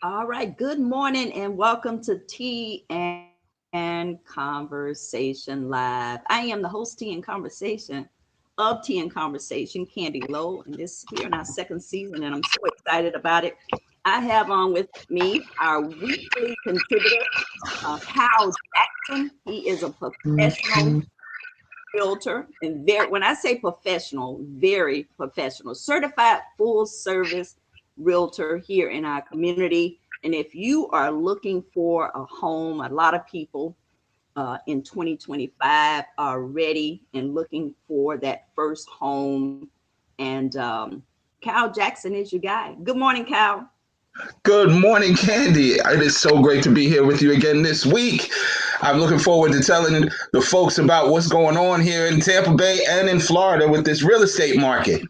All right. Good morning and welcome to Tea and Conversation Live. I am the host, Tea and Conversation of Tea and Conversation, Candy Lowe, and we're in our second season, and I'm so excited about it. I have on with me our weekly contributor, Kyle Jackson. He is a professional realtor, and when I say professional, very professional, certified full service realtor here in our community. And if you are looking for a home, a lot of people in 2025 are ready and looking for that first home. And Kyle Jackson is your guy. Good morning, Kyle. Good morning, Candy. It is so great to be here with you again this week. I'm looking forward to telling the folks about what's going on here in Tampa Bay and in Florida with this real estate market.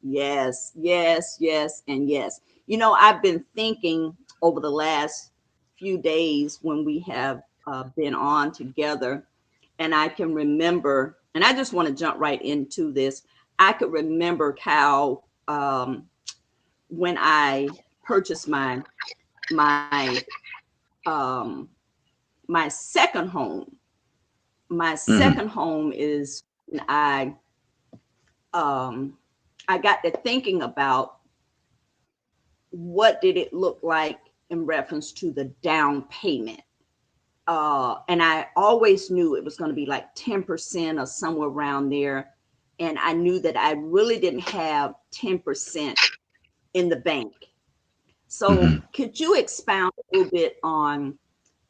Yes, yes, yes, and yes. I've been thinking over the last few days when we have been on together, and I can remember, and I just want to jump right into this. I could remember, Cal, when I purchased my um, my second home. My hmm second home is when um, I got to thinking about what did it look like in reference to the down payment. And I always knew it was going to be like 10% or somewhere around there. And I knew that I really didn't have 10% in the bank. So, hmm could you expound a little bit on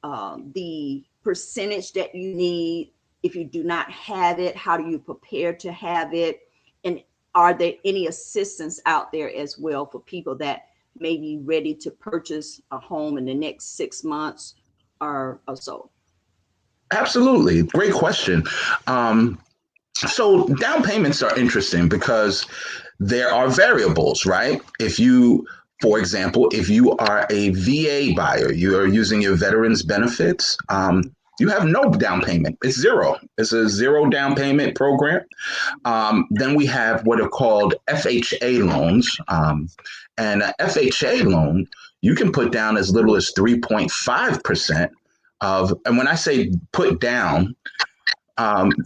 the percentage that you need? If you do not have it, how do you prepare to have it? And are there any assistance out there as well for people that may be ready to purchase a home in the next 6 months or so? Absolutely. Great question. Um, so, down payments are interesting because there are variables, right? For example, if you are a VA buyer, you are using your veterans benefits, you have no down payment. It's zero. It's a zero down payment program. Then we have what are called FHA loans. And a FHA loan, you can put down as little as 3.5% and when I say put down,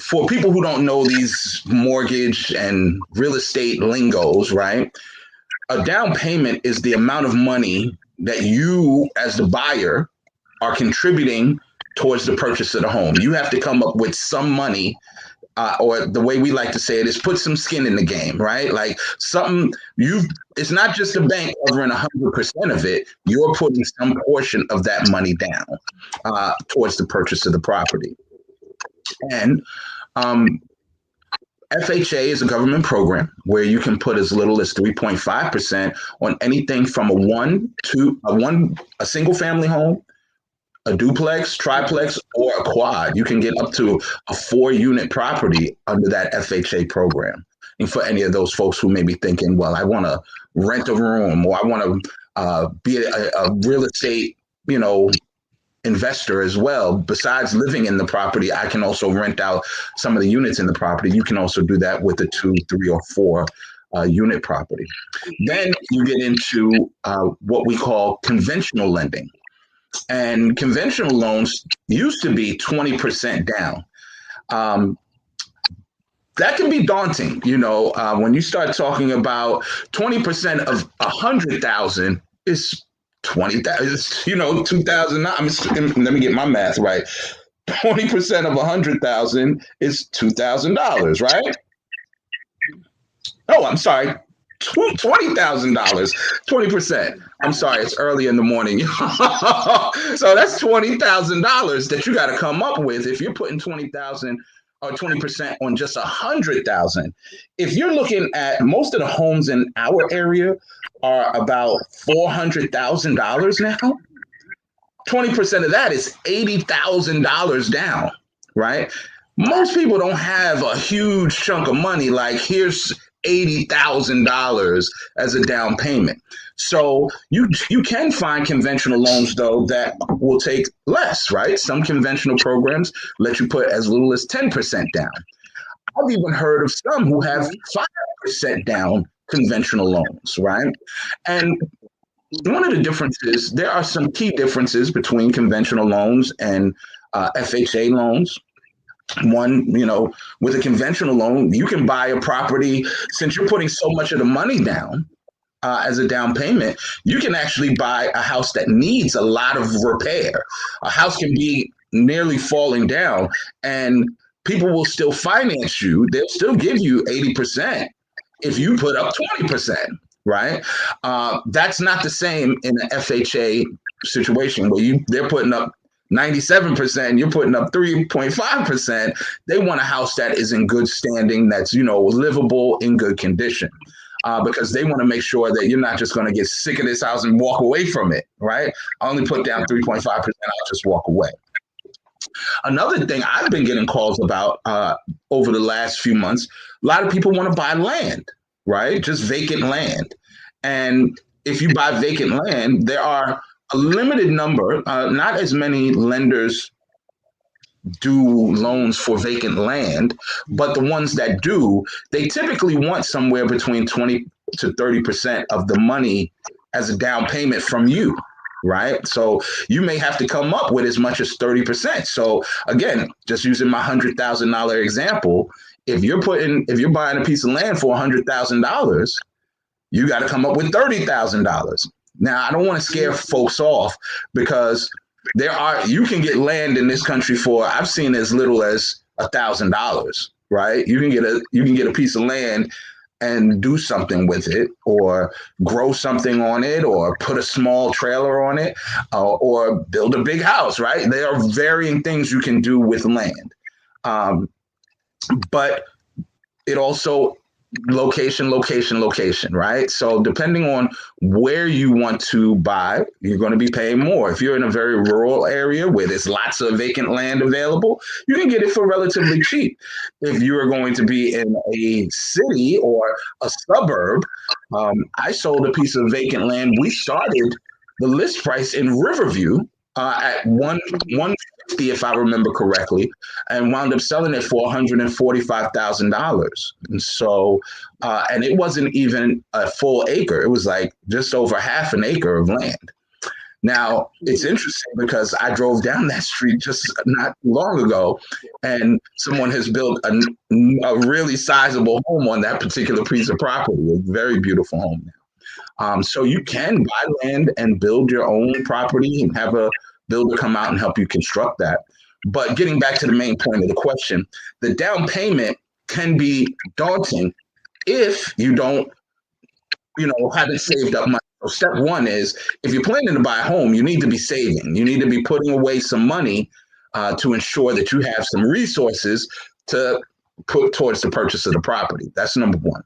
for people who don't know these mortgage and real estate lingos, right? A down payment is the amount of money that you, as the buyer, are contributing towards the purchase of the home. You have to come up with some money, or the way we like to say it is put some skin in the game, right? Like something you. It's not just the bank covering 100% of it. You're putting some portion of that money down towards the purchase of the property. And um, FHA is a government program where you can put as little as 3.5% on anything from a single family home, a duplex, triplex, or a quad. You can get up to a 4 unit property under that FHA program. And for any of those folks who may be thinking, well, I want to rent a room or I want to be a real estate, you know, investor as well. Besides living in the property, I can also rent out some of the units in the property. You can also do that with a 2, 3, or 4 unit property. Then you get into what we call conventional lending. And conventional loans used to be 20% down. Um, that can be daunting, when you start talking about 20% of 100,000 is 20,000, 2,000. Let me get my math right. 20% of 100,000 is $2,000, right? Oh, I'm sorry. $20,000, 20%. I'm sorry, it's early in the morning. So that's $20,000 that you got to come up with if you're putting 20,000 or 20% on just 100,000. If you're looking at most of the homes in our area are about $400,000 now. 20% of that is $80,000 down, right? Most people don't have a huge chunk of money like here's $80,000 as a down payment. So you can find conventional loans though that will take less, right? Some conventional programs let you put as little as 10% down. I've even heard of some who have Mhm. 5% down conventional loans, right? And one of the differences, there are some key differences between conventional loans and FHA loans. One, with a conventional loan, you can buy a property since you're putting so much of the money down as a down payment. You can actually buy a house that needs a lot of repair. A house can be nearly falling down, and people will still finance you. They'll still give you 80% if you put up 20%. Right? That's not the same in an FHA situation where they're putting up 97%, you're putting up 3.5%. They want a house that is in good standing, that's, livable, in good condition. Because they want to make sure that you're not just going to get sick of this house and walk away from it, right? I only put down 3.5%, I'll just walk away. Another thing I've been getting calls about over the last few months, a lot of people want to buy land, right? Just vacant land. And if you buy vacant land, there are a limited number, not as many lenders do loans for vacant land, but the ones that do, they typically want somewhere between 20 to 30% of the money as a down payment from you, right? So you may have to come up with as much as 30%. So again, just using my $100,000 example, if you're buying a piece of land for $100,000, you got to come up with $30,000. Now, I don't want to scare folks off because you can get land in this country for, I've seen as little as $1,000, right? You can get a piece of land and do something with it, or grow something on it, or put a small trailer on it, or build a big house, right? There are varying things you can do with land. But it also location, right? So depending on where you want to buy, you're going to be paying more. If you're in a very rural area where there's lots of vacant land available, you can get it for relatively cheap. If you are going to be in a city or a suburb, I sold a piece of vacant land. We started the list price in Riverview at $150, if I remember correctly, and wound up selling it for $145,000. And so, and it wasn't even a full acre. It was like just over half an acre of land. Now, it's interesting because I drove down that street just not long ago, and someone has built a really sizable home on that particular piece of property, a very beautiful home now. So you can buy land and build your own property and have a builder come out and help you construct that. But getting back to the main point of the question, the down payment can be daunting if you don't, haven't saved up money. So step one is, if you're planning to buy a home, you need to be saving. You need to be putting away some money to ensure that you have some resources to put towards the purchase of the property. That's number one.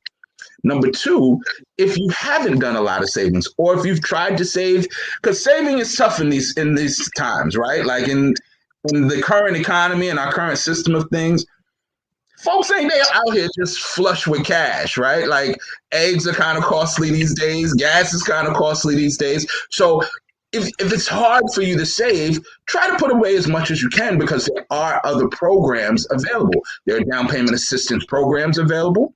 Number two, if you haven't done a lot of savings, or if you've tried to save, because saving is tough in these times, right? Like in the current economy and our current system of things, folks ain't out here just flush with cash, right? Like eggs are kind of costly these days, gas is kind of costly these days. So if it's hard for you to save, try to put away as much as you can, because there are other programs available. There are down payment assistance programs available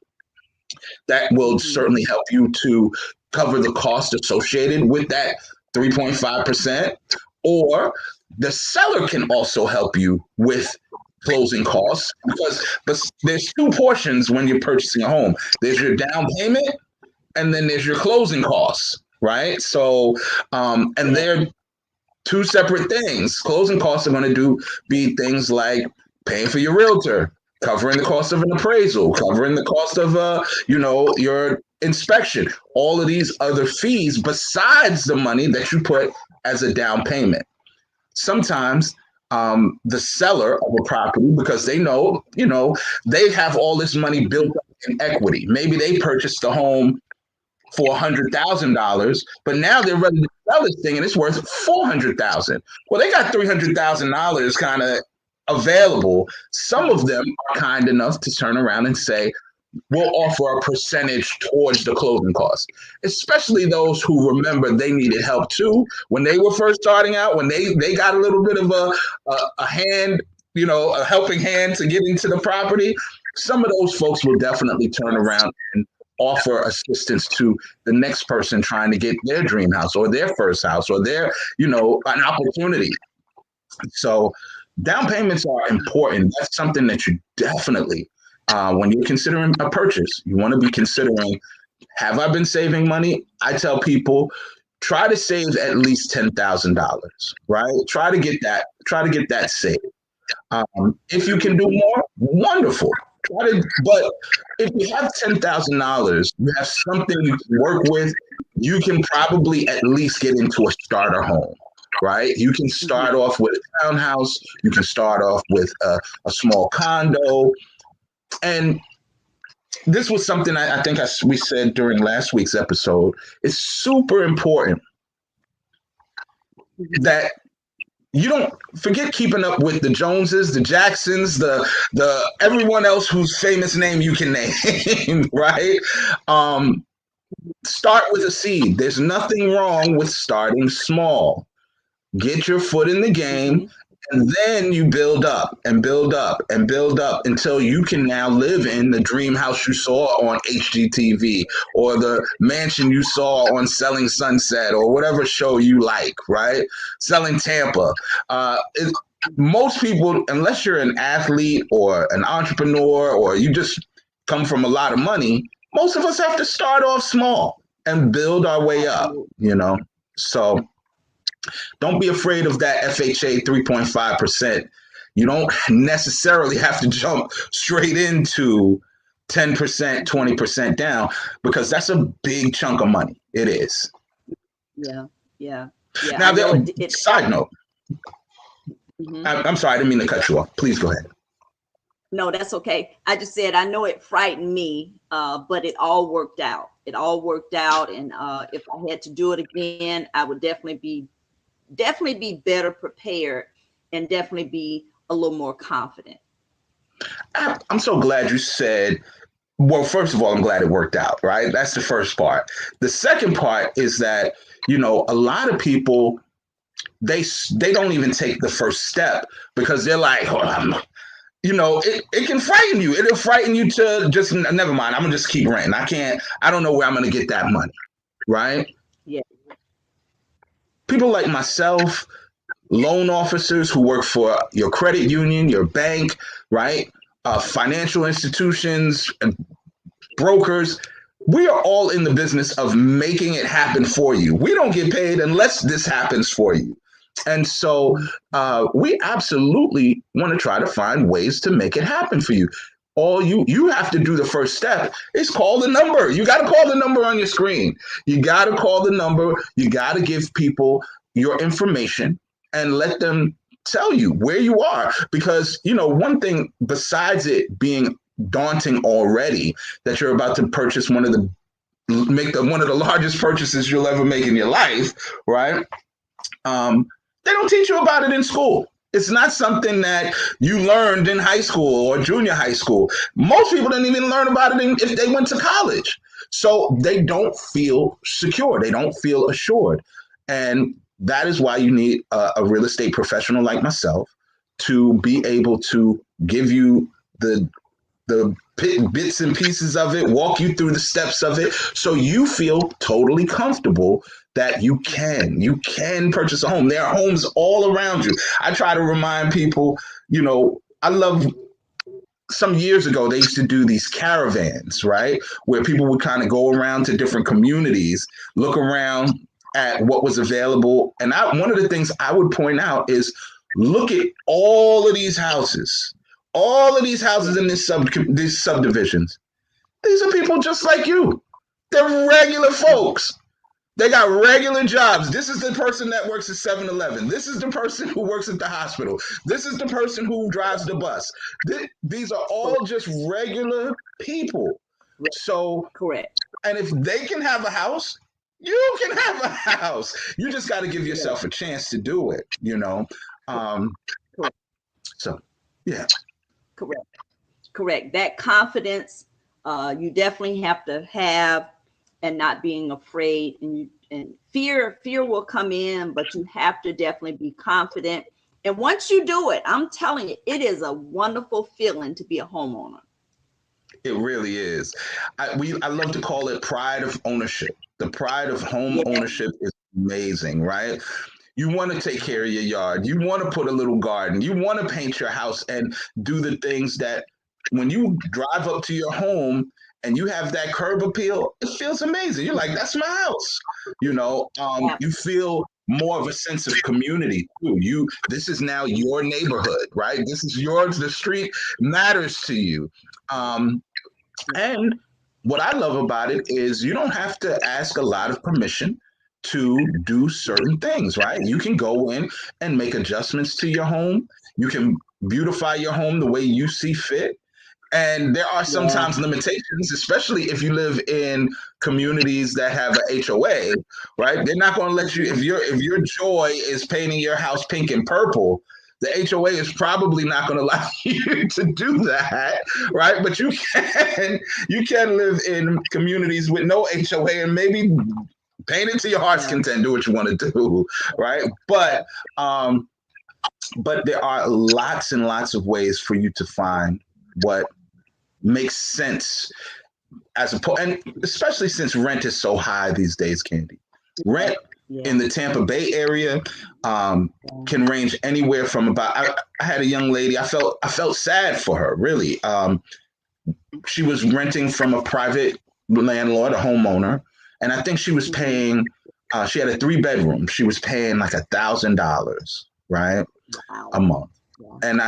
that will certainly help you to cover the cost associated with that 3.5%. Or the seller can also help you with closing costs, because there's two portions when you're purchasing a home. There's your down payment, and then there's your closing costs, right? So, and they're two separate things. Closing costs are going to be things like paying for your realtor, covering the cost of an appraisal, covering the cost of, your inspection, all of these other fees besides the money that you put as a down payment. Sometimes the seller of a property, because they know, they have all this money built up in equity. Maybe they purchased the home for $100,000, but now they're ready to sell this thing and it's worth $400,000. Well, they got $300,000 kind of available. Some of them are kind enough to turn around and say, we'll offer a percentage towards the closing costs, especially those who remember they needed help too when they were first starting out, when they got a little bit of a hand, a helping hand to get into the property. Some of those folks will definitely turn around and offer assistance to the next person trying to get their dream house or their first house or their, an opportunity. So down payments are important. That's something that you definitely, when you're considering a purchase, you want to be considering, have I been saving money? I tell people, try to save at least $10,000, right? Try to get that saved. If you can do more, wonderful. But if you have $10,000, you have something you can work with. You can probably at least get into a starter home, right? You can start off with a townhouse. You can start off with a small condo. And this was something I think we said during last week's episode. It's super important that you don't forget keeping up with the Joneses, the Jacksons, the everyone else whose famous name you can name, right? Start with a seed. There's nothing wrong with starting small. Get your foot in the game, and then you build up and build up and build up until you can now live in the dream house you saw on HGTV or the mansion you saw on Selling Sunset or whatever show you like, right? Selling Tampa. Most people, unless you're an athlete or an entrepreneur or you just come from a lot of money, most of us have to start off small and build our way up, So don't be afraid of that FHA 3.5%. You don't necessarily have to jump straight into 10%, 20% down, because that's a big chunk of money. It is. Yeah. Now, side note. I'm sorry, I didn't mean to cut you off. Please go ahead. No, that's okay. I just said, I know it frightened me, but it all worked out. And if I had to do it again, I would definitely be better prepared and definitely be a little more confident. I'm so glad you said, well, first of all, I'm glad it worked out, right? That's the first part. The second part is that, a lot of people, they don't even take the first step because they're like, it can frighten you. It'll frighten you to just, never mind, I'm gonna just keep renting. I don't know where I'm gonna get that money, right? Yeah. People like myself, loan officers who work for your credit union, your bank, right? Financial institutions, brokers, we are all in the business of making it happen for you. We don't get paid unless this happens for you. And so we absolutely want to try to find ways to make it happen for you. All you have to do, the first step is call the number. You got to call the number on your screen. You got to call the number. You got to give people your information and let them tell you where you are. Because, one thing besides it being daunting already that you're about to purchase one of the largest purchases you'll ever make in your life, right? They don't teach you about it in school. It's not something that you learned in high school or junior high school. Most people didn't even learn about it if they went to college. So they don't feel secure. They don't feel assured. And that is why you need a real estate professional like myself to be able to give you the bits and pieces of it, walk you through the steps of it, so you feel totally comfortable that you can purchase a home. There are homes all around you. I try to remind people, I love, some years ago, they used to do these caravans, right? Where people would kind of go around to different communities, look around at what was available. And one of the things I would point out is, look at all of these houses. All of these houses in these subdivisions. These are people just like you. They're regular folks. They got regular jobs. This is the person that works at 7-Eleven. This is the person who works at the hospital. This is the person who drives the bus. These are all just regular people. So, correct. And if they can have a house, you can have a house. You just got to give yourself a chance to do it, So, yeah. Correct. That confidence, you definitely have to have, and not being afraid, and fear will come in, but you have to definitely be confident. And once you do it, I'm telling you, it is a wonderful feeling to be a homeowner. It really is. I love to call it pride of ownership. The pride of home Yeah. ownership is amazing, right? You want to take care of your yard. You want to put a little garden. You want to paint your house and do the things that when you drive up to your home and you have that curb appeal, it feels amazing. You're like, that's my house. You feel more of a sense of community too. This is now your neighborhood, right? This is yours. The street matters to you. Um, and what I love about it is you don't have to ask a lot of permission to do certain things, right? You can go in and make adjustments to your home. You can beautify your home the way you see fit. And there are Yeah. sometimes limitations, especially if you live in communities that have an HOA, right? They're not going to let you if your joy is painting your house pink and purple. The HOA is probably not going to allow you to do that, right? But you can live in communities with no HOA and maybe paint it to your heart's Yeah. content. Do what you want to do, right? But there are lots and lots of ways for you to find what makes sense and especially since rent is so high these days, Candy. Rent in the Tampa Bay area can range anywhere from about. I had a young lady. I felt sad for her. Really, she was renting from a private landlord, a homeowner, and I think she was paying. She had a 3-bedroom. She was paying like $1,000, right, a month. And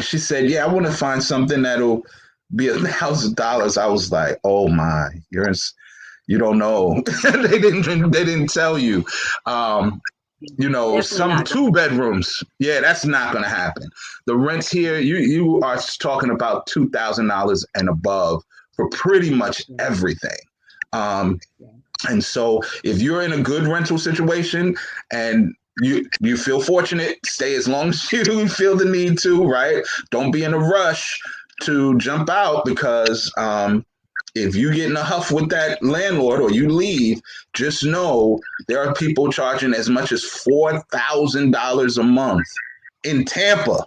she said, yeah, I want to find something that'll be $1,000. I was like, oh my, you don't know. they didn't tell you. Definitely Some 2-bedrooms. Yeah, that's not going to happen. The rents here, you are talking about $2,000 and above for pretty much everything. And so if you're in a good rental situation and you feel fortunate, stay as long as you feel the need to, right? Don't be in a rush to jump out because if you get in a huff with that landlord or you leave, just know there are people charging as much as $4,000 a month in Tampa.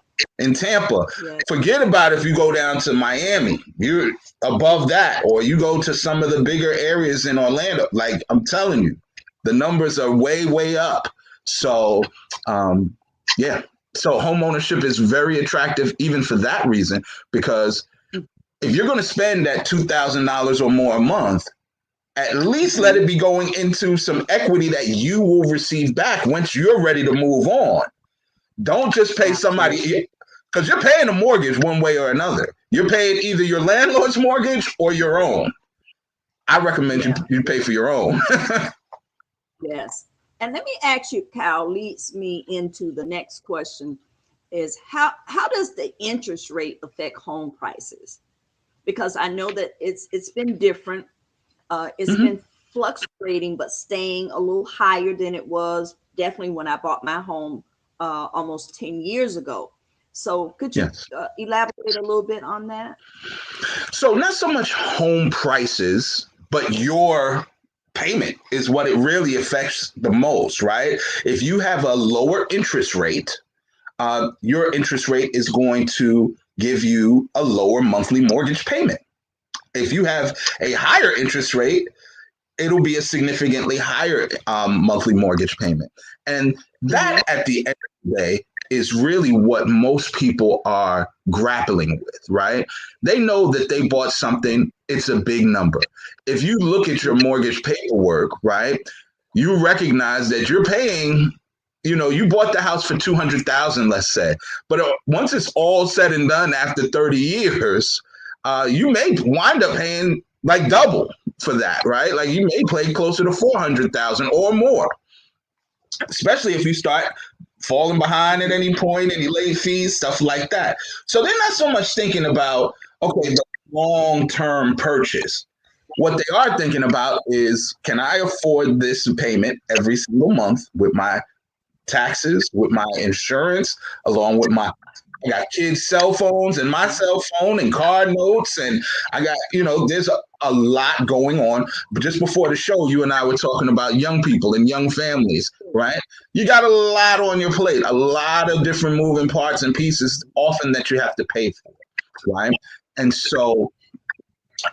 Forget about if you go down to Miami. You're above that, or you go to some of the bigger areas in Orlando. Like I'm telling you, the numbers are way, way up. So, yeah. So home ownership is very attractive, even for that reason, because if you're going to spend that $2,000 or more a month, at least let it be going into some equity that you will receive back once you're ready to move on. Don't just pay somebody, because you're paying a mortgage one way or another. You're paying either your landlord's mortgage or your own. I recommend you pay for your own. Yes. And let me ask you, Kyle, leads me into the next question is how does the interest rate affect home prices? Because I know that it's been different. It's been fluctuating, but staying a little higher than it was definitely when I bought my home almost 10 years ago. So could you elaborate a little bit on that? So not so much home prices, but your payment is what it really affects the most, right? If you have a lower interest rate, your interest rate is going to give you a lower monthly mortgage payment. If you have a higher interest rate, it'll be a significantly higher monthly mortgage payment. And that at the end of the day is really what most people are grappling with, right? They know that they bought something, it's a big number. If you look at your mortgage paperwork, right, you recognize that you're paying, you bought the house for $200,000, let's say, but once it's all said and done after 30 years, you may wind up paying like double for that, right? Like you may pay closer to 400,000 or more, especially if you start falling behind at any point, any late fees, stuff like that. So they're not so much thinking about, okay, the long-term purchase. What they are thinking about is, can I afford this payment every single month with my taxes, with my insurance, along with I got kids' cell phones and my cell phone and card notes. And I got, there's a lot going on. But just before the show, you and I were talking about young people and young families, right? You got a lot on your plate, a lot of different moving parts and pieces often that you have to pay for, right? And so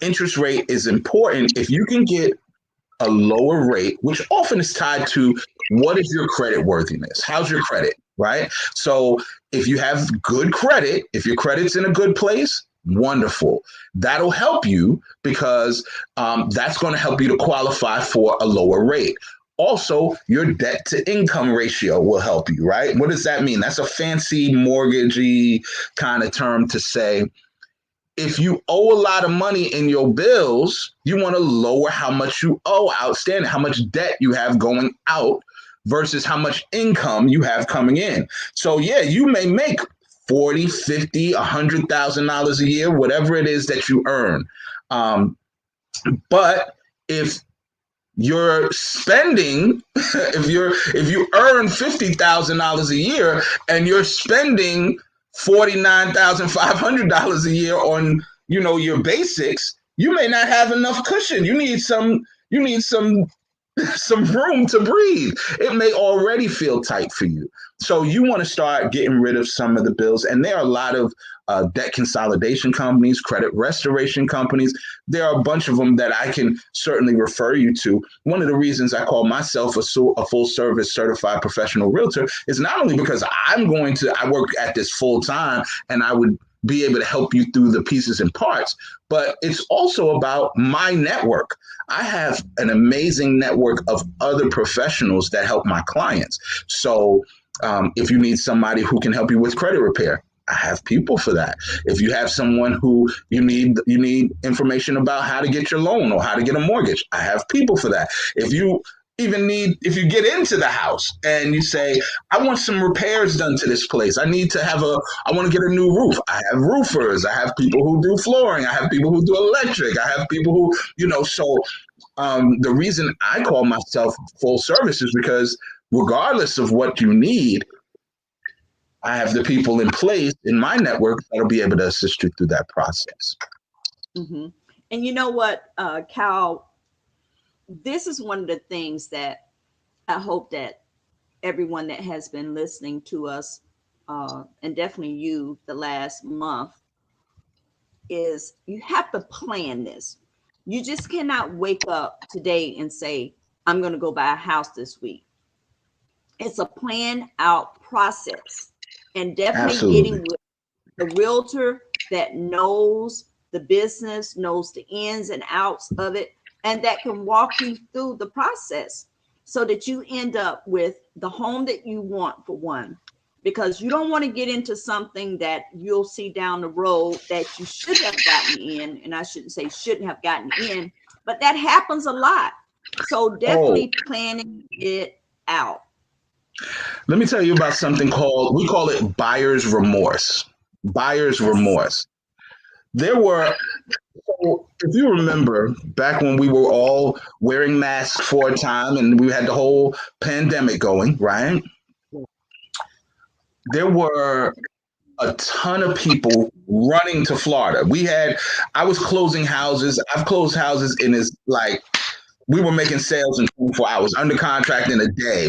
interest rate is important. If you can get a lower rate, which often is tied to what is your credit worthiness? How's your credit, right? So if you have good credit, if your credit's in a good place, wonderful. That'll help you because that's going to help you to qualify for a lower rate. Also, your debt to income ratio will help you, right? What does that mean? That's a fancy mortgagey kind of term to say if you owe a lot of money in your bills, you want to lower how much you owe outstanding, how much debt you have going out versus how much income you have coming in. So yeah, you may make 40, 50, $100,000 a year, whatever it is that you earn. But if you're spending, if you earn $50,000 a year and you're spending $49,500 a year on, your basics, you may not have enough cushion. You need some some room to breathe. It may already feel tight for you. So you want to start getting rid of some of the bills. And there are a lot of debt consolidation companies, credit restoration companies. There are a bunch of them that I can certainly refer you to. One of the reasons I call myself a full service certified professional realtor is not only because I work at this full time and I would be able to help you through the pieces and parts, but it's also about my network. I have an amazing network of other professionals that help my clients. So if you need somebody who can help you with credit repair, I have people for that. If you have someone who you need information about how to get your loan or how to get a mortgage, I have people for that. If you get into the house and you say, I want some repairs done to this place. I want to get a new roof. I have roofers. I have people who do flooring. I have people who do electric. I have people who, the reason I call myself full service is because regardless of what you need, I have the people in place in my network that'll be able to assist you through that process. Mm-hmm. And you know what, Cal, this is one of the things that I hope that everyone that has been listening to us, and definitely you the last month, is you have to plan this. You just cannot wake up today and say, I'm going to go buy a house this week. It's a planned out process, and definitely Absolutely. getting with a realtor that knows the business, knows the ins and outs of it, and that can walk you through the process so that you end up with the home that you want, for one, because you don't want to get into something that you'll see down the road that you should have gotten in. And I shouldn't say shouldn't have gotten in, but that happens a lot. So definitely planning it out. Let me tell you about something we call it buyer's remorse. Buyer's remorse. If you remember back when we were all wearing masks for a time and we had the whole pandemic going, right? There were a ton of people running to Florida. I was closing houses. I've closed houses we were making sales in 24 hours, under contract in a day,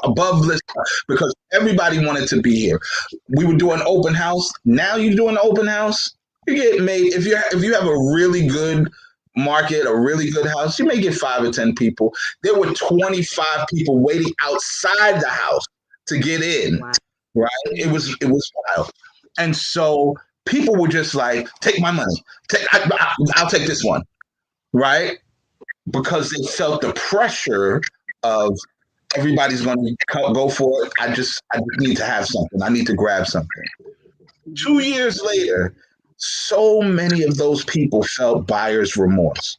above list, because everybody wanted to be here. We were doing open house. Now you do an open house, you get made. If you have a really good market, a really good house, you may get 5 or 10 people. There were 25 people waiting outside the house to get in. Wow. Right? It was wild. And so people were just like, take my money. I'll take this one. Right? Because they felt the pressure of everybody's going to go for it. I just need to have something. I need to grab something. 2 years later, so many of those people felt buyer's remorse.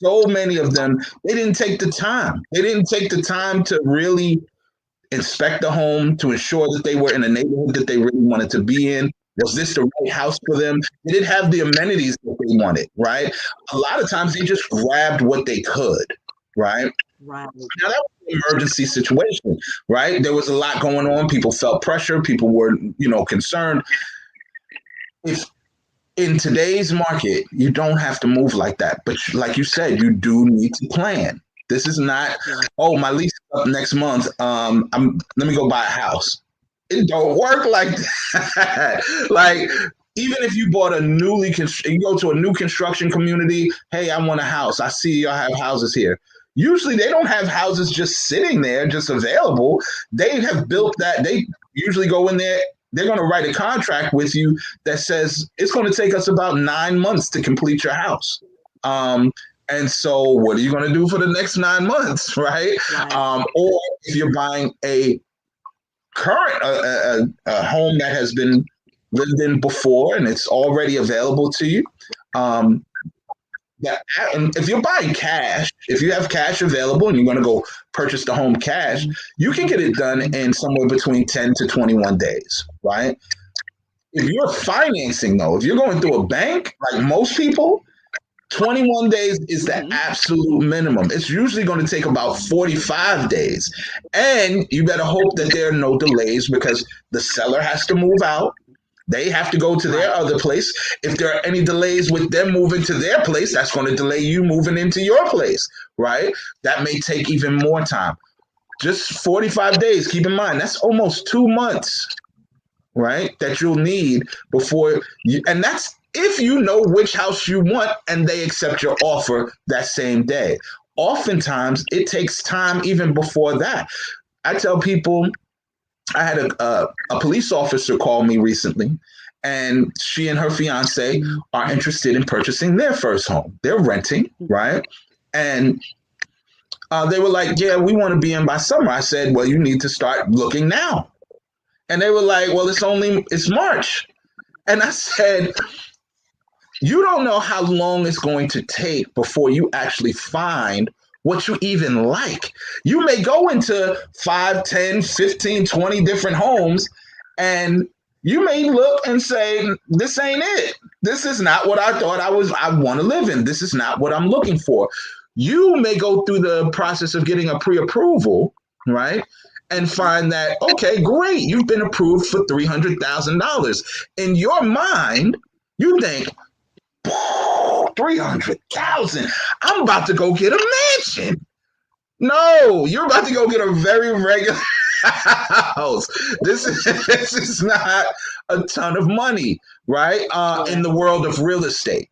So many of them, they didn't take the time. They didn't take the time to really inspect the home, to ensure that they were in a neighborhood that they really wanted to be in. Was this the right house for them? They didn't have the amenities that they wanted, right? A lot of times they just grabbed what they could, right? Right. Now that was an emergency situation, right? There was a lot going on. People felt pressure. People were, concerned. If in today's market, you don't have to move like that. But like you said, you do need to plan. This is not, my lease is up next month. Let me go buy a house. It don't work like that. Even if you bought a you go to a new construction community, hey, I want a house. I see y'all have houses here. Usually they don't have houses just sitting there, just available. They have built that. They usually go in there. They're going to write a contract with you that says it's going to take us about 9 months to complete your house. And so what are you going to do for the next 9 months, right? Or if you're buying a current a home that has been lived in before and it's already available to you, and if you're buying cash, if you have cash available and you're going to go purchase the home cash, you can get it done in somewhere between 10 to 21 days, right? If you're financing, though, if you're going through a bank, like most people, 21 days is the absolute minimum. It's usually going to take about 45 days. And you better hope that there are no delays because the seller has to move out. They have to go to their other place. If there are any delays with them moving to their place, that's going to delay you moving into your place, right? That may take even more time. Just 45 days, keep in mind, that's almost 2 months, right? That you'll need before you, and that's if you know which house you want and they accept your offer that same day. Oftentimes, it takes time even before that. I tell people, I had a police officer call me recently, and she and her fiance are interested in purchasing their first home. They're renting, right? And they were like, yeah, we want to be in by summer. I said, well, you need to start looking now. And they were like, well, it's March. And I said, you don't know how long it's going to take before you actually find what you even like. You may go into 5, 10, 15, 20 different homes, and you may look and say, this ain't it. This is not what I thought I want to live in. This is not what I'm looking for. You may go through the process of getting a pre-approval, right? And find that, okay, great, you've been approved for $300,000. In your mind, you think, 300,000. I'm about to go get a mansion. No, you're about to go get a very regular house. This is not a ton of money, right? In the world of real estate,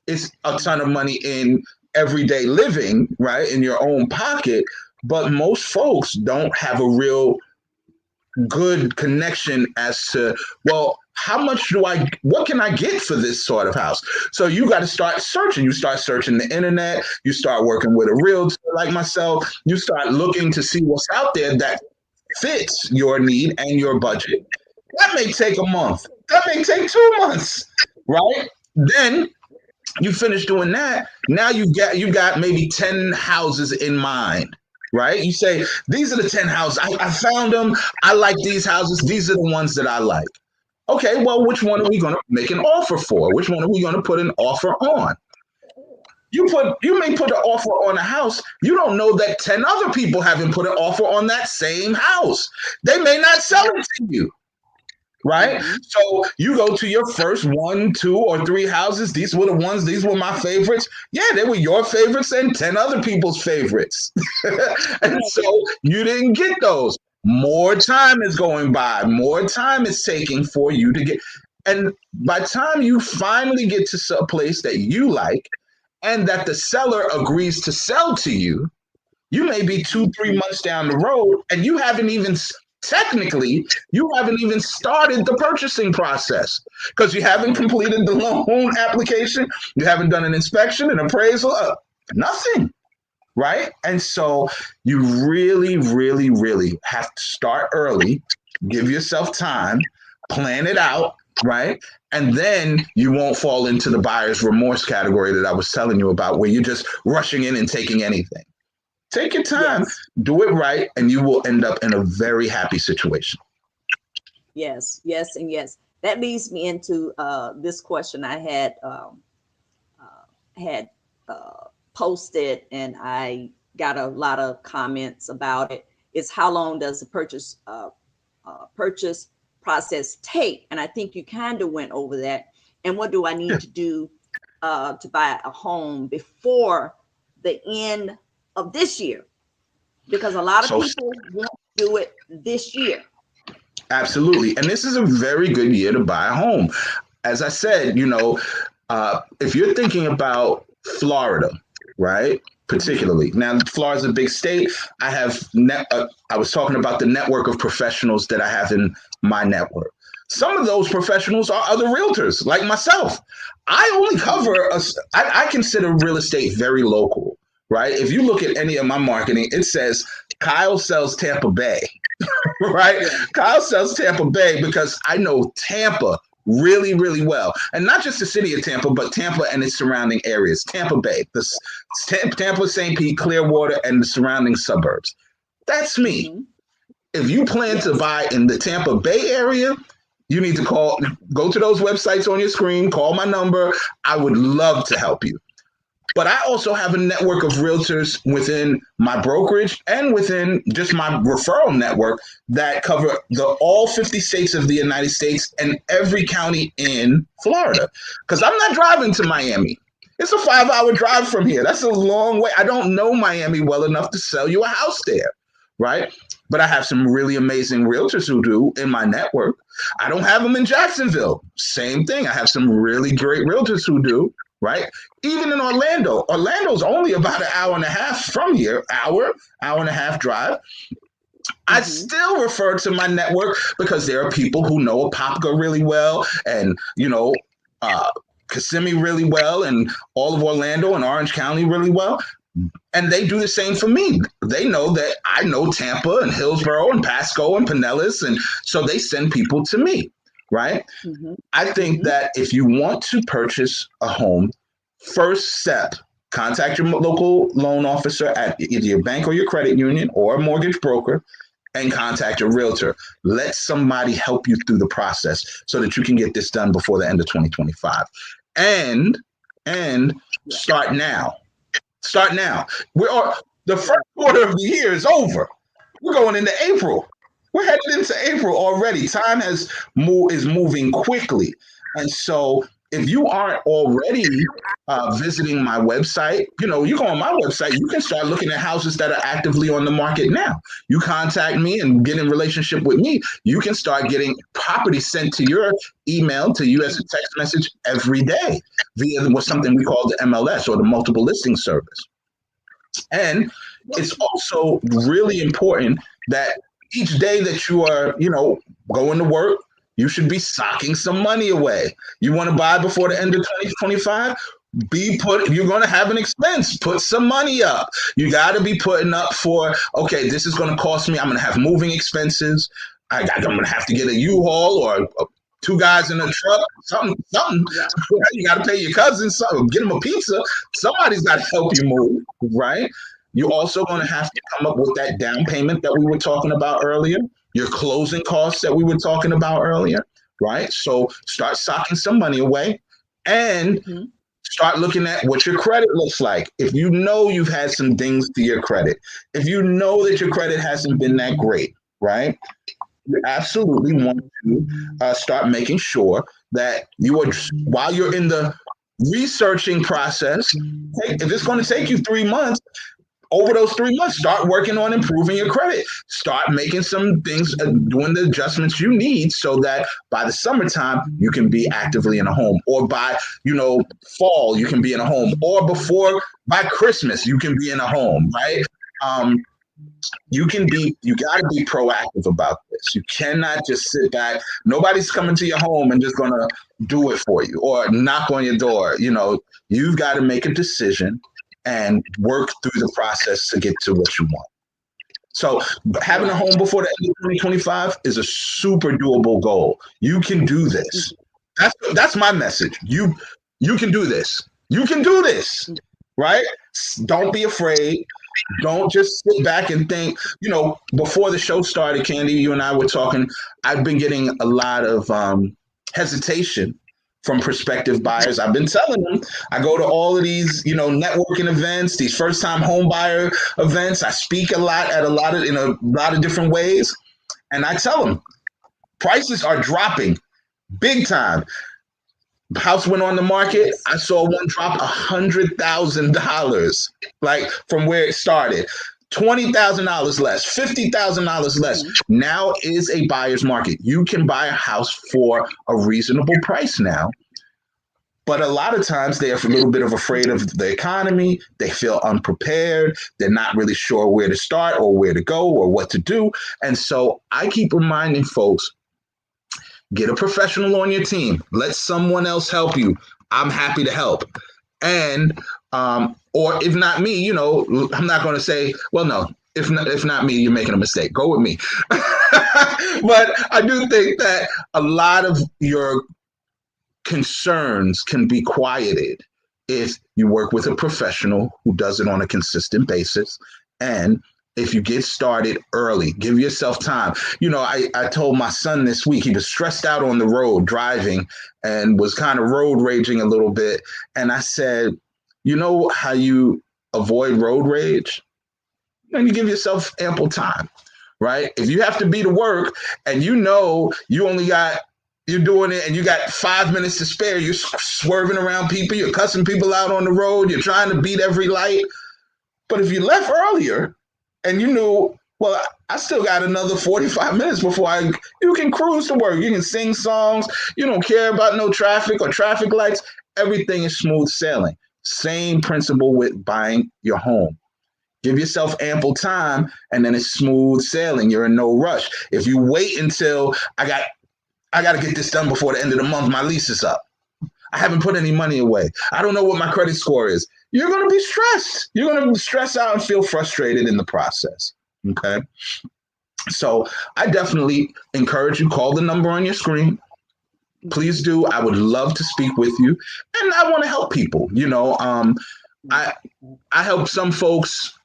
it's a ton of money in everyday living, right? In your own pocket. But most folks don't have a real good connection as to, well, what can I get for this sort of house? So you got to start searching. You start searching the internet. You start working with a realtor like myself. You start looking to see what's out there that fits your need and your budget. That may take a month. That may take 2 months, right? Then you finish doing that. Now you got maybe 10 houses in mind. Right? You say, these are the 10 houses. I found them. I like these houses. These are the ones that I like. Okay, well, which one are we going to make an offer for? Which one are we going to put an offer on? You may put an offer on a house. You don't know that 10 other people haven't put an offer on that same house. They may not sell it to you. Right? So you go to your first 1, 2, or 3 houses. These were the ones, these were my favorites. Yeah, they were your favorites and 10 other people's favorites. And so you didn't get those. More time is going by. More time is taking for you to get. And by the time you finally get to a place that you like and that the seller agrees to sell to you, you may be 2, 3 months down the road and you haven't even started the purchasing process because you haven't completed the loan application. You haven't done an inspection, an appraisal, nothing. Right? And so you really, really, really have to start early, give yourself time, plan it out, right? And then you won't fall into the buyer's remorse category that I was telling you about, where you're just rushing in and taking anything. Take your time, do it right, and you will end up in a very happy situation. Yes, yes, and yes. That leads me into this question I had posted, and I got a lot of comments about it. Is how long does the purchase process take? And I think you kind of went over that. And what do I need to do to buy a home before the end of this year? Because a lot of people want to do it this year. Absolutely. And this is a very good year to buy a home. as I said, if you're thinking about Florida, right? Particularly now, Florida's a big state. I was talking about the network of professionals that I have in my network. Some of those professionals are other realtors like myself. I only cover I consider real estate very local, right? If you look at any of my marketing, it says Kyle sells Tampa Bay, right? Kyle sells Tampa Bay because I know Tampa really, really well. And not just the city of Tampa, but Tampa and its surrounding areas. Tampa Bay, Tampa, St. Pete, Clearwater, and the surrounding suburbs. That's me. Mm-hmm. If you plan to buy in the Tampa Bay area, you need to go to those websites on your screen, call my number. I would love to help you. But I also have a network of realtors within my brokerage and within just my referral network that cover all 50 states of the United States and every county in Florida. Because I'm not driving to Miami. It's a 5-hour drive from here. That's a long way. I don't know Miami well enough to sell you a house there, right? But I have some really amazing realtors who do in my network. I don't have them in Jacksonville. Same thing. I have some really great realtors who do. Right? Even in Orlando. Orlando's only about an hour and a half from here, hour and a half drive. Mm-hmm. I still refer to my network because there are people who know Apopka really well and, Kissimmee really well and all of Orlando and Orange County really well. And they do the same for me. They know that I know Tampa and Hillsborough and Pasco and Pinellas. And so they send people to me. Right? Mm-hmm. I think that if you want to purchase a home, first step, contact your local loan officer at either your bank or your credit union or a mortgage broker and contact your realtor. Let somebody help you through the process so that you can get this done before the end of 2025. And start now. Start now. The first quarter of the year is over. We're going into April. We're headed into April already. Time is moving quickly. And so if you aren't already visiting my website, you go on my website, you can start looking at houses that are actively on the market now. You contact me and get in relationship with me. You can start getting property sent to your email, to you as a text message every day via something we call the MLS or the multiple listing service. And it's also really important that each day that you are, going to work, you should be socking some money away. You want to buy before the end of 2025? You're going to have an expense. Put some money up. You got to be putting up for, okay, this is going to cost me. I'm going to have moving expenses. I'm going to have to get a U-Haul or two guys in a truck, something. You got to pay your cousins something, get them a pizza. Somebody's got to help you move, right? You're also going to have to come up with that down payment that we were talking about earlier, your closing costs that we were talking about earlier, right? So start socking some money away and start looking at what your credit looks like. If you know you've had some dings to your credit, if you know that your credit hasn't been that great, right? You absolutely want to start making sure that you are, while you're in the researching process, if it's going to take you 3 months, over those 3 months, start working on improving your credit. Start making some things, doing the adjustments you need so that by the summertime, you can be actively in a home. Or by, fall, you can be in a home. Or by Christmas, you can be in a home, right? You got to be proactive about this. You cannot just sit back. Nobody's coming to your home and just going to do it for you or knock on your door. You've got to make a decision and work through the process to get to what you want. So having a home before the end of 2025 is a super doable goal. You can do this. That's my message. You can do this. You can do this, right? Don't be afraid. Don't just sit back and think, before the show started, Candy, you and I were talking, I've been getting a lot of hesitation from prospective buyers. I've been telling them, I go to all of these, networking events, these first-time home buyer events. I speak in a lot of different ways. And I tell them, prices are dropping big time. House went on the market. I saw one drop $100,000, like from where it started. $20,000 less, $50,000 less. Now is a buyer's market. You can buy a house for a reasonable price now. But a lot of times they're a little bit afraid of the economy. They feel unprepared. They're not really sure where to start or where to go or what to do. And so I keep reminding folks, get a professional on your team. Let someone else help you. I'm happy to help. And or if not me, I'm not going to say, well, no, if not me, you're making a mistake. Go with me. But I do think that a lot of your concerns can be quieted if you work with a professional who does it on a consistent basis. And if you get started early, give yourself time. I told my son this week, he was stressed out on the road driving and was kind of road raging a little bit. And I said, you know how you avoid road rage? And you give yourself ample time, right? If you have to be to work and you you're doing it and you got 5 minutes to spare, you're swerving around people, you're cussing people out on the road, you're trying to beat every light. But if you left earlier and you knew, well, I still got another 45 minutes before you can cruise to work. You can sing songs. You don't care about no traffic or traffic lights. Everything is smooth sailing. Same principle with buying your home. Give yourself ample time and then it's smooth sailing. You're in no rush. If you wait until I got to get this done before the end of the month, my lease is up, I haven't put any money away, I don't know what my credit score is, you're going to be stressed. You're going to stress out and feel frustrated in the process. Okay. So I definitely encourage you, call the number on your screen. Please do. I would love to speak with you. And I want to help people. I help some folks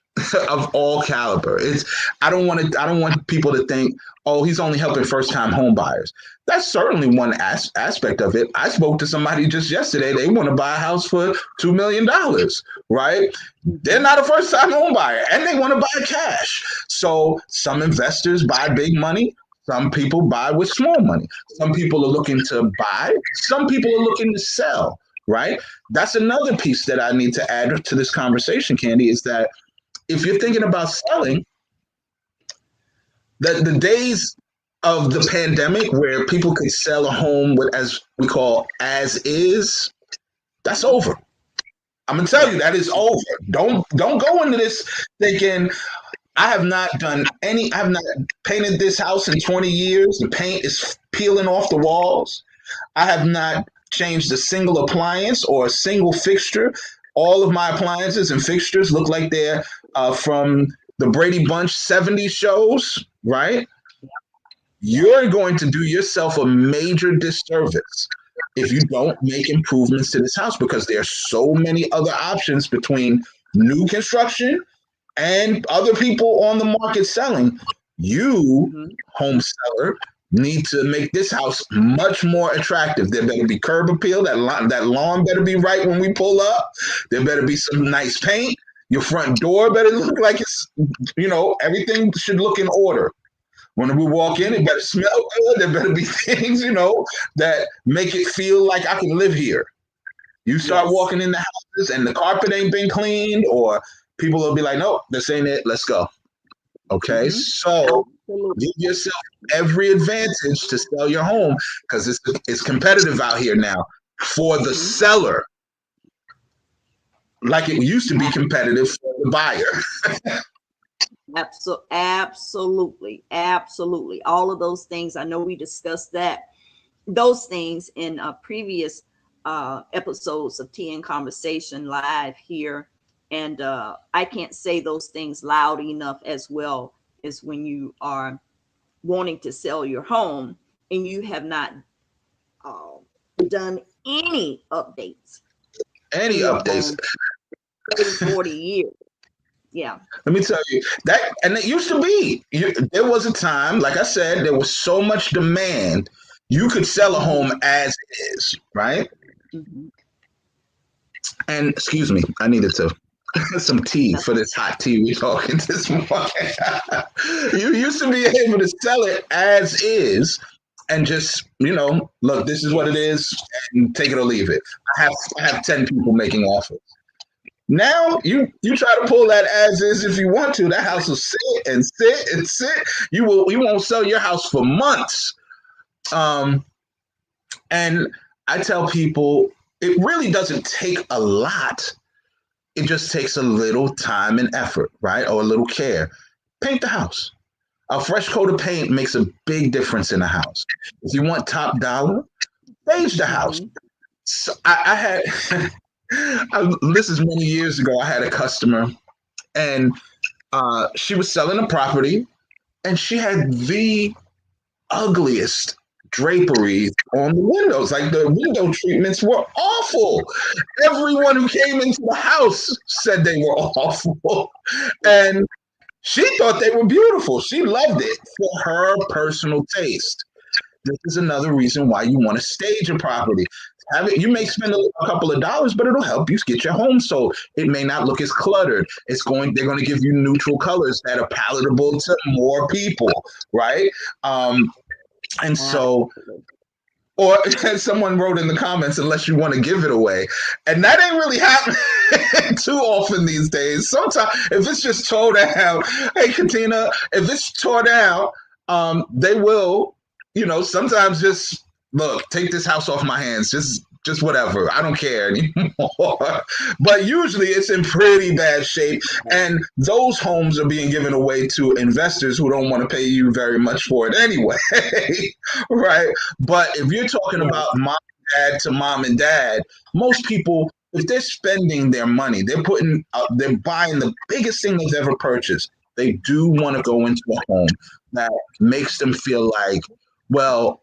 of all caliber. I don't want people to think, oh, he's only helping first-time home buyers. That's certainly one aspect of it. I spoke to somebody just yesterday. They want to buy a house for $2 million, right? They're not a first-time home buyer, and they want to buy cash. So some investors buy big money. Some people buy with small money. Some people are looking to buy. Some people are looking to sell, right? That's another piece that I need to add to this conversation, Candy, is that if you're thinking about selling, the days of the pandemic where people could sell a home with, as we call, as is, that's over. I'm gonna tell you, that is over. Don't go into this thinking, I have not painted this house in 20 years. The paint is peeling off the walls. I have not changed a single appliance or a single fixture. All of my appliances and fixtures look like they're from the Brady Bunch 70s shows, right? You're going to do yourself a major disservice if you don't make improvements to this house, because there are so many other options between new construction and other people on the market selling. You, home seller, need to make this house much more attractive. There better be curb appeal. That lawn better be right when we pull up. There better be some nice paint. Your front door better look like it's, everything should look in order. When we walk in, it better smell good. There better be things, that make it feel like I can live here. You start walking in the houses and the carpet ain't been cleaned, or people will be like, nope, this ain't it. Let's go. Okay. So give yourself every advantage to sell your home, because it's competitive out here now for the seller, like it used to be competitive for the buyer. Absolutely. All of those things. I know we discussed those things in previous episodes of Tea and Conversation Live here. And I can't say those things loud enough as well as when you are wanting to sell your home and you have not done any updates. 40 years. Yeah. Let me tell you that, and it used to be, there was a time, like I said, there was so much demand, you could sell a home as is, right? And excuse me, I needed some tea for this hot tea we're talking this morning. You used to be able to sell it as is and just, look, this is what it is, and take it or leave it. I have 10 people making offers. Now you try to pull that as is if you want to. That house will sit and sit and sit. You won't sell your house for months. Um, and I tell people it really doesn't take a lot. It just takes a little time and effort, right? Or a little care. Paint the house. A fresh coat of paint makes a big difference in a house. If you want top dollar, stage the house. Mhm. So I had this is many years ago. I had a customer, and she was selling a property, and she had the ugliest draperies on the windows. Like the window treatments were awful. Everyone who came into the house said they were awful, and she thought they were beautiful. She loved it for her personal taste. This is another reason why you want to stage a property. Have it, you may spend a couple of dollars, but it'll help you get your home sold. It may not look as cluttered. They're going to give you neutral colors that are palatable to more people, right? And so, Absolutely. or as someone wrote in the comments, unless you want to give it away. And that ain't really happening too often these days. Sometimes, if it's just tore down, hey, Katina, if it's tore down, they will, sometimes just look, take this house off my hands. Just whatever. I don't care anymore. But usually it's in pretty bad shape. And those homes are being given away to investors who don't want to pay you very much for it anyway. Right. But if you're talking about Yes. mom and dad to mom and dad, most people, if they're spending their money, they're buying the biggest thing they've ever purchased. They do want to go into a home that makes them feel like, well,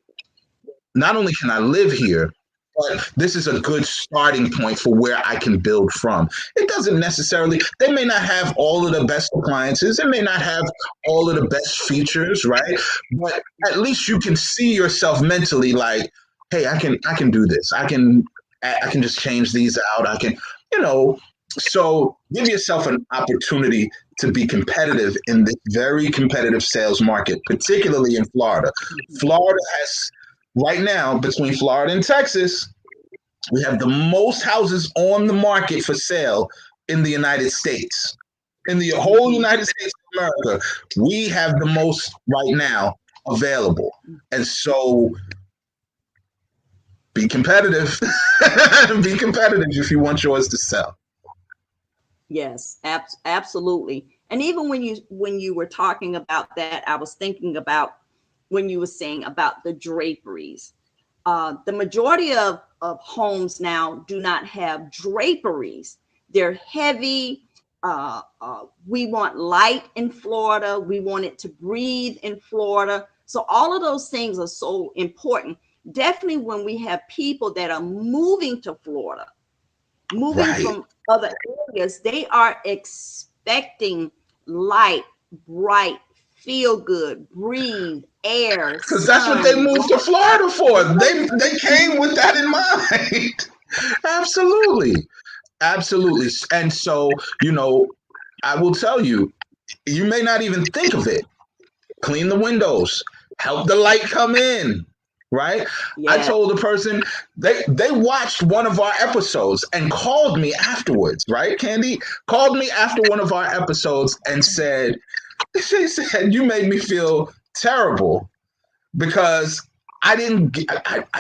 not only can I live here, but this is a good starting point for where I can build from. It doesn't necessarily, they may not have all of the best appliances, it may not have all of the best features, right? But at least you can see yourself mentally like, hey, I can do this. I can just change these out. I can, you know, so give yourself an opportunity to be competitive in this very competitive sales market, particularly in Florida. Mhm. Florida has right now, between Florida and Texas, we have the most houses on the market for sale in the United States. In the whole Mhm. United States of America, we have the most right now available. And so be competitive. Be competitive if you want yours to sell. Yes, absolutely. And even when you were talking about that, I was thinking about when you were saying about the draperies. The majority of homes now do not have draperies. They're heavy. We want light in Florida. We want it to breathe in Florida. So all of those things are so important. Definitely when we have people that are moving to Florida, moving Right. from other areas, they are expecting light, bright, feel good, breathe, air, Because that's what they sun, moved to Florida for. They came Mhm. with that in mind. Absolutely. Absolutely. And so, I will tell you, you may not even think of it. Clean the windows, help the light come in. Right? I Yes. told the person they watched one of our episodes and called me afterwards, right? Candy called me after one of our episodes and she said, you made me feel terrible because I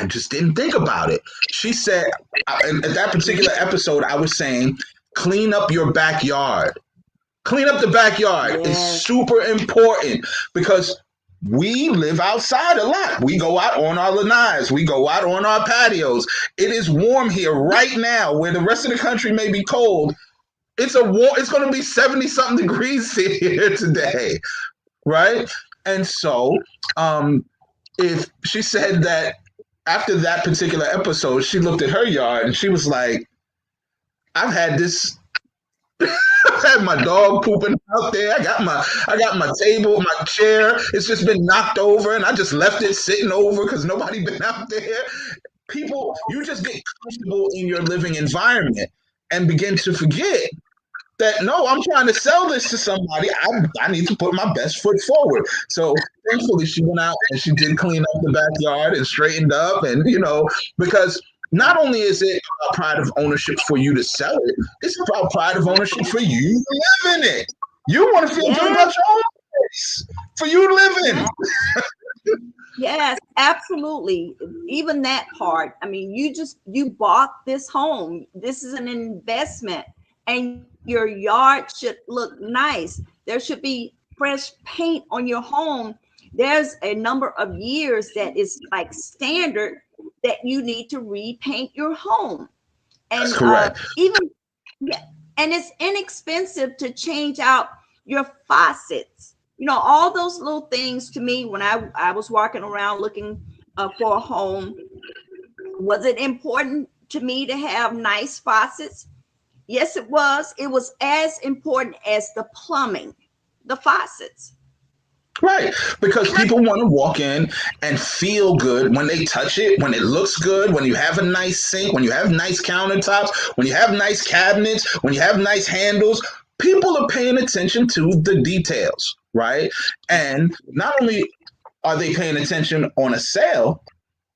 just didn't think about it. She said, at that particular episode, I was saying, clean up your backyard. Clean up the backyard is Yes. super important because we live outside a lot. We go out on our lanais. We go out on our patios. It is warm here right now where the rest of the country may be cold. It's going to be 70 something degrees here today, right? And so, if she said that after that particular episode, she looked at her yard and she was like, I've had this I had my dog pooping out there. I got my table, my chair. It's just been knocked over, and I just left it sitting over because nobody been out there. People, you just get comfortable in your living environment and begin to forget that no, I'm trying to sell this to somebody. I need to put my best foot forward. So thankfully, she went out and she did clean up the backyard and straightened up, and because Not only is it a pride of ownership for you to sell it, it's about pride of ownership for you to live in it. You want to feel good Yes, about your own place for you to live in. yes, yes, absolutely. Even that part. I mean, you bought this home. This is an investment, and your yard should look nice. There should be fresh paint on your home. There's a number of years that is like standard that you need to repaint your home. That's And correct. even yeah, and it's inexpensive to change out your faucets. You know, all those little things to me when I was walking around looking for a home. Was it important to me to have nice faucets? Yes, it was. It was as important as the plumbing, the faucets. Right. Because people want to walk in and feel good when they touch it, when it looks good, when you have a nice sink, when you have nice countertops, when you have nice cabinets, when you have nice handles. People are paying attention to the details, right? And not only are they paying attention on a sale,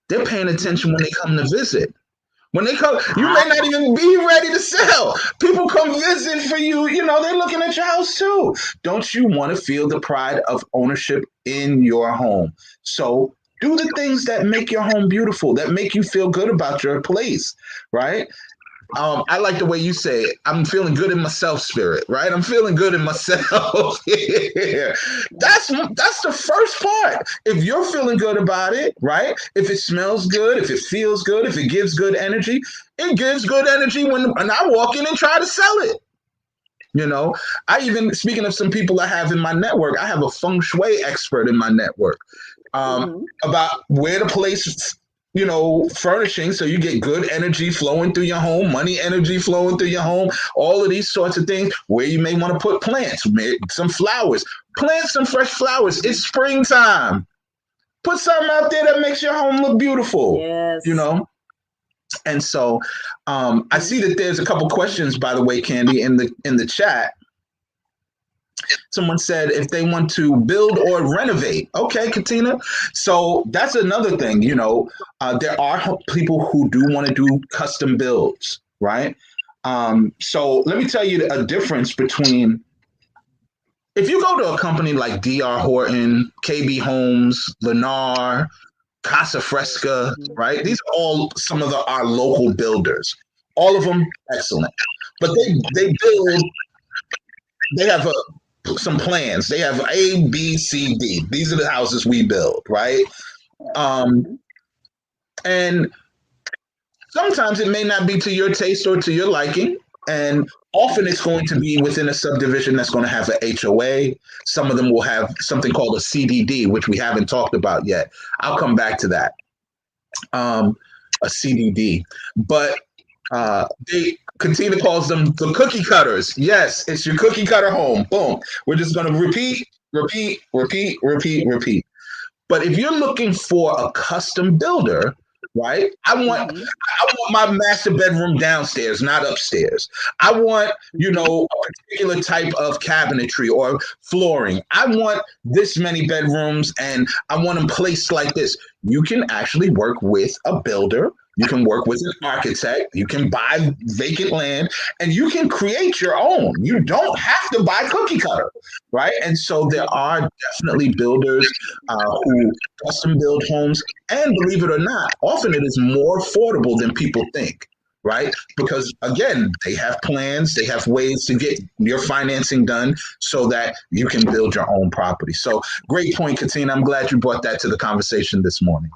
they're paying attention when they come to visit. When they come, you may Ah, not even be ready to sell. People come visit for you. You know, they're looking at your house too. Don't you want to feel the pride of ownership in your home? So do the things that make your home beautiful, that make you feel good about your place, right? I like the way you say it. I'm feeling good in myself, spirit, right? I'm feeling good in myself. Yeah. That's the first part. If you're feeling good about it, right? If it smells good, if it feels good, if it gives good energy, it gives good energy when I walk in and try to sell it. You know, I even speaking of some people I have in my network, I have a feng shui expert in my network mhm. about where to place, you know, furnishing so you get good energy flowing through your home, money energy flowing through your home, all of these sorts of things. Where you may want to put plants, some flowers, plant some fresh flowers. It's springtime. Put something out there that makes your home look beautiful. You Yes. know, and so I Mhm. see that there's a couple questions, by the way, Candy, in the chat. Someone said if they want to build or renovate. Okay, Katina. So that's another thing. You know, there are people who do want to do custom builds, right? So let me tell you a difference between if you go to a company like DR Horton, KB Homes, Lennar, Casa Fresca, Mhm. right? These are all some of our local builders. All of them excellent, but they build. They have some plans. They have A, B, C, D. These are the houses we build, right? Um, Mhm. and sometimes it may not be to your taste or to your liking. And often it's going to be within a subdivision that's going to have an HOA. Some of them will have something called a CDD, which we haven't talked about yet. I'll come back to that. Um, a CDD. But they Katina calls them the cookie cutters. Yes, it's your cookie cutter home. Boom. We're just going to repeat, repeat, repeat, repeat, repeat. But if you're looking for a custom builder, right? Mhm. I want my master bedroom downstairs, not upstairs. I want, you Mhm. know, a particular type of cabinetry or flooring. I want this many bedrooms and I want them placed like this. You can actually work with a builder. You can work with an architect. You can buy vacant land and you can create your own. You don't have to buy cookie cutter, right? And so there are definitely builders who custom build homes. And believe it or not, often it is more affordable than people think, right? Because again, they have plans, they have ways to get your financing done so that you can build your own property. So, great point, Katina. I'm glad you brought that to the conversation this morning.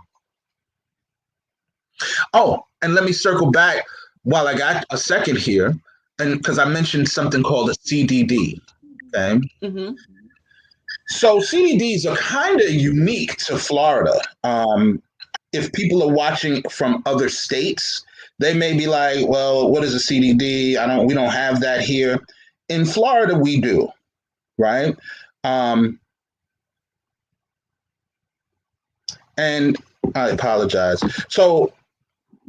Oh, and let me circle back while I got a second here, and because I mentioned something called a CDD. Okay. Mhm. So CDDs are kind of unique to Florida. If people are watching from other states, they may be like, "Well, what is a CDD? We don't have that here." In Florida, we do, right? Um, and I apologize. So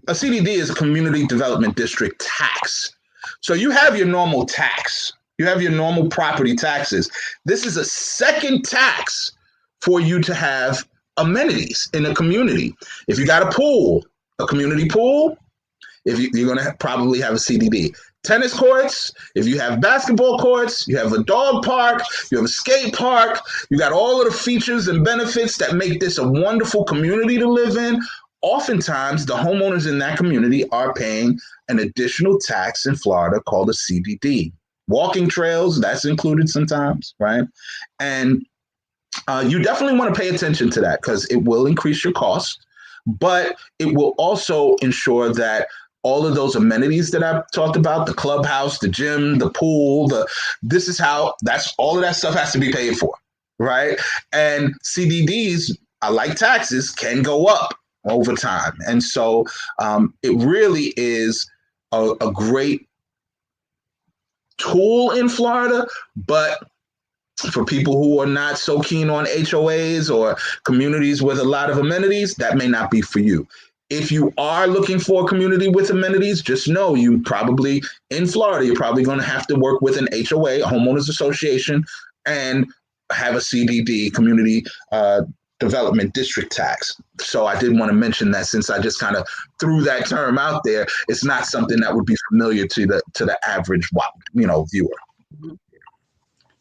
a CDD is a community development district tax. So you have your normal tax, you have your normal property taxes. This is a second tax for you to have amenities in a community. If you got a pool, a community pool, if you're going to probably have a CDD. Tennis courts, if you have basketball courts, you have a dog park, you have a skate park, you got all of the features and benefits that make this a wonderful community to live in. Oftentimes, the homeowners in that community are paying an additional tax in Florida called a CDD. Walking trails, that's included sometimes, right? And you definitely want to pay attention to that because it will increase your cost, but it will also ensure that all of those amenities that I've talked about, the clubhouse, the gym, the pool, that's all of that stuff has to be paid for, right? And CDDs, like taxes, can go up over time. And so it really is a great tool in Florida, but for people who are not so keen on HOAs or communities with a lot of amenities, that may not be for you. If you are looking for a community with amenities, just know in Florida, you're probably going to have to work with an HOA, a homeowners association, and have a CDD, community development district tax. So I did want to mention that since I just kind of threw that term out there, it's not something that would be familiar to the average viewer.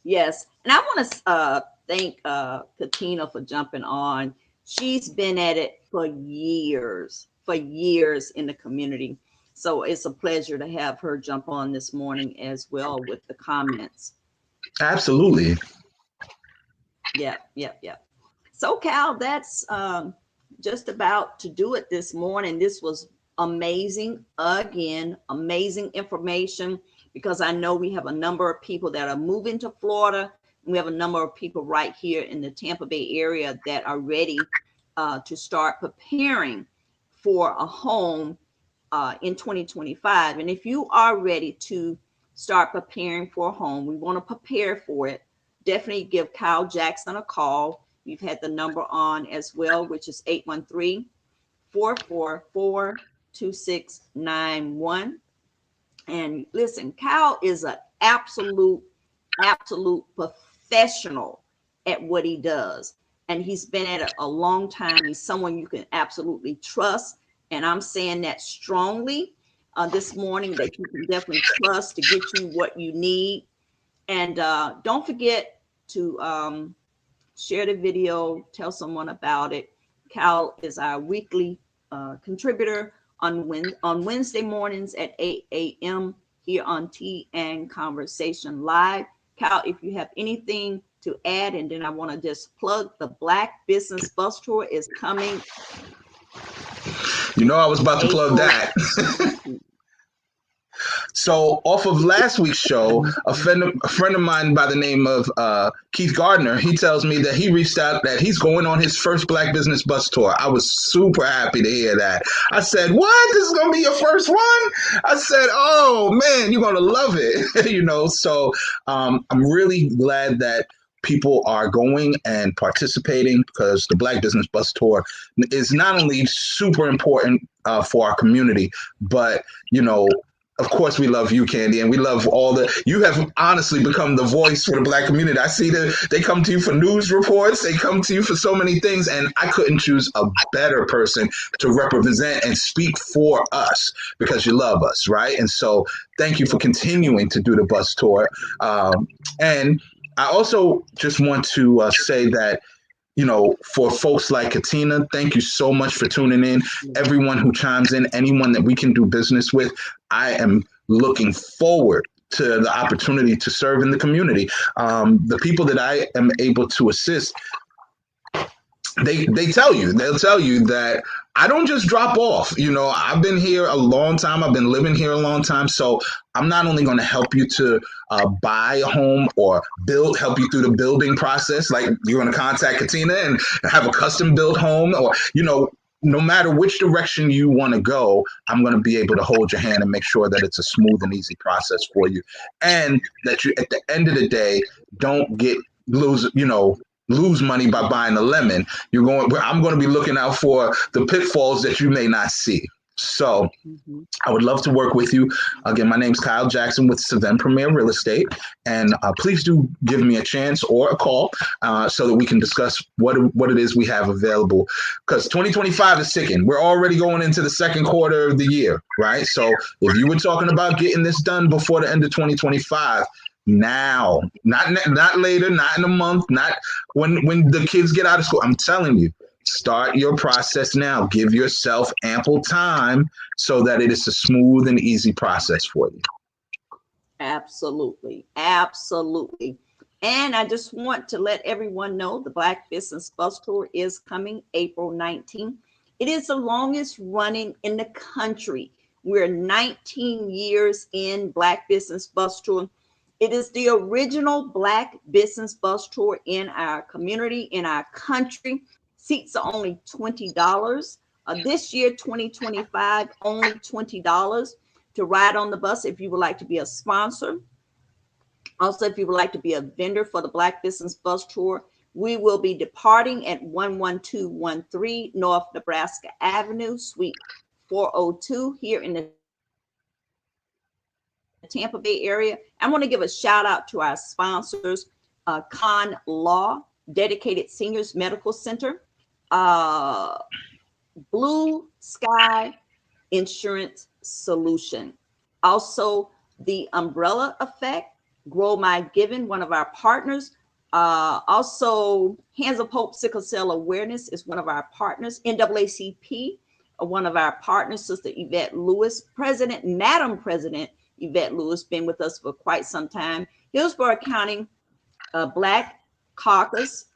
Yes, and I want to thank Katina for jumping on. She's been at it for years in the community. So it's a pleasure to have her jump on this morning as well with the comments. Absolutely. Yeah. So Cal, that's just about to do it this morning. This was amazing. Again, amazing information, because I know we have a number of people that are moving to Florida. We have a number of people right here in the Tampa Bay area that are ready to start preparing for a home in 2025. And if you are ready to start preparing for a home, we want to prepare for it. Definitely give Kyle Jackson a call. We've had the number on as well, which is 813-444-2691. And listen, Kyle is an absolute professional at what he does. And he's been at it a long time. He's someone you can absolutely trust. And I'm saying that strongly this morning, that you can definitely trust to get you what you need. And don't forget to share the video, tell someone about it. Cal is our weekly contributor on Wednesday mornings at 8 a.m. here on Tea and Conversation Live. Cal, if you have anything to add, and then I want to just plug the Black Business Bus Tour is coming. You know, I was about to plug that. So off of last week's show, a friend of mine by the name of Keith Gardner, he tells me that he reached out that he's going on his first Black Business Bus Tour. I was super happy to hear that. I said, what? This is going to be your first one? I said, oh, man, you're going to love it. So I'm really glad that people are going and participating, because the Black Business Bus Tour is not only super important for our community, but, of course, we love you, Candy, and we love you have honestly become the voice for the Black community. I see that they come to you for news reports. They come to you for so many things, and I couldn't choose a better person to represent and speak for us, because you love us, right? And so thank you for continuing to do the bus tour. And I also just want to say that, for folks like Katina, thank you so much for tuning in. Everyone who chimes in, anyone that we can do business with, I am looking forward to the opportunity to serve in the community. The people that I am able to assist, they'll tell you that I don't just drop off. I've been here a long time. I've been living here a long time. So I'm not only going to help you to buy a home or help you through the building process. Like, you're going to contact Katina and have a custom built home, or, no matter which direction you want to go, I'm going to be able to hold your hand and make sure that it's a smooth and easy process for you. And that you, at the end of the day, don't lose money by buying a lemon. I'm going to be looking out for the pitfalls that you may not see. So Mhm. I would love to work with you. Again, my name's Kyle Jackson with Savannah Premier Real Estate. And please do give me a chance or a call so that we can discuss what it is we have available. Because 2025 is ticking. We're already going into the second quarter of the year, right? So if you were talking about getting this done before the end of 2025, now, not later, not in a month, not when the kids get out of school. I'm telling you, start your process now. Give yourself ample time so that it is a smooth and easy process for you. Absolutely. Absolutely. And I just want to let everyone know the Black Business Bus Tour is coming April 19th. It is the longest running in the country. We're 19 years in Black Business Bus Tour. It is the original Black Business Bus Tour in our community, in our country. Seats are only $20. This year, 2025, only $20 to ride on the bus if you would like to be a sponsor. Also, if you would like to be a vendor for the Black Business Bus Tour, we will be departing at 11213 North Nebraska Avenue, Suite 402 here in the Tampa Bay area. I want to give a shout out to our sponsors, Con Law, Dedicated Seniors Medical Center, Blue Sky Insurance Solution. Also, the Umbrella Effect, Grow My Giving, one of our partners. Also, Hands of Hope Sickle Cell Awareness is one of our partners. NAACP, one of our partners, Sister Yvette Lewis. Madam President Yvette Lewis, been with us for quite some time. Hillsborough County Black Caucus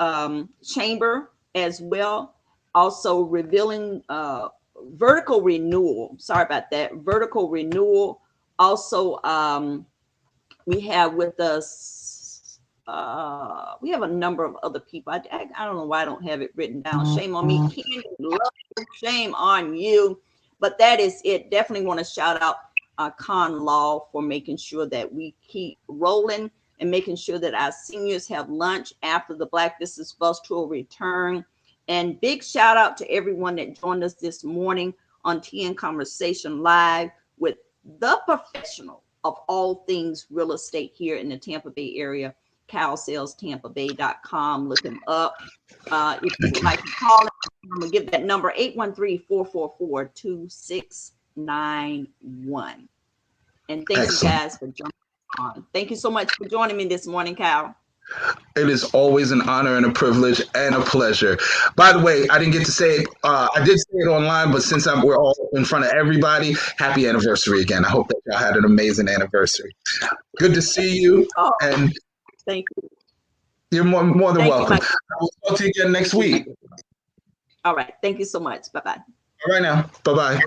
Chamber as well. Also revealing Vertical Renewal. Sorry about that. Vertical Renewal. Also, we have with us, we have a number of other people. I don't know why I don't have it written down. Shame on me. Candy, love, shame on you. But that is it. Definitely want to shout out Con Law for making sure that we keep rolling and making sure that our seniors have lunch after the Black Business Bus Tour return. And big shout out to everyone that joined us this morning on Tea and Conversation Live with the professional of all things real estate here in the Tampa Bay area, CalSalesTampaBay.com. Look him up. If you would like to call him, I'm going to give that number, 813-444-2691. And thank you guys for joining on. Thank you so much for joining me this morning, Cal. It is always an honor and a privilege and a pleasure. By the way, I didn't get to say it. I did say it online, but since we're all in front of everybody, happy anniversary again. I hope that y'all had an amazing anniversary. Good to see you. Oh, and thank you. You're more than welcome. We'll talk to you again next week. All right. Thank you so much. Bye-bye. All right now. Bye-bye.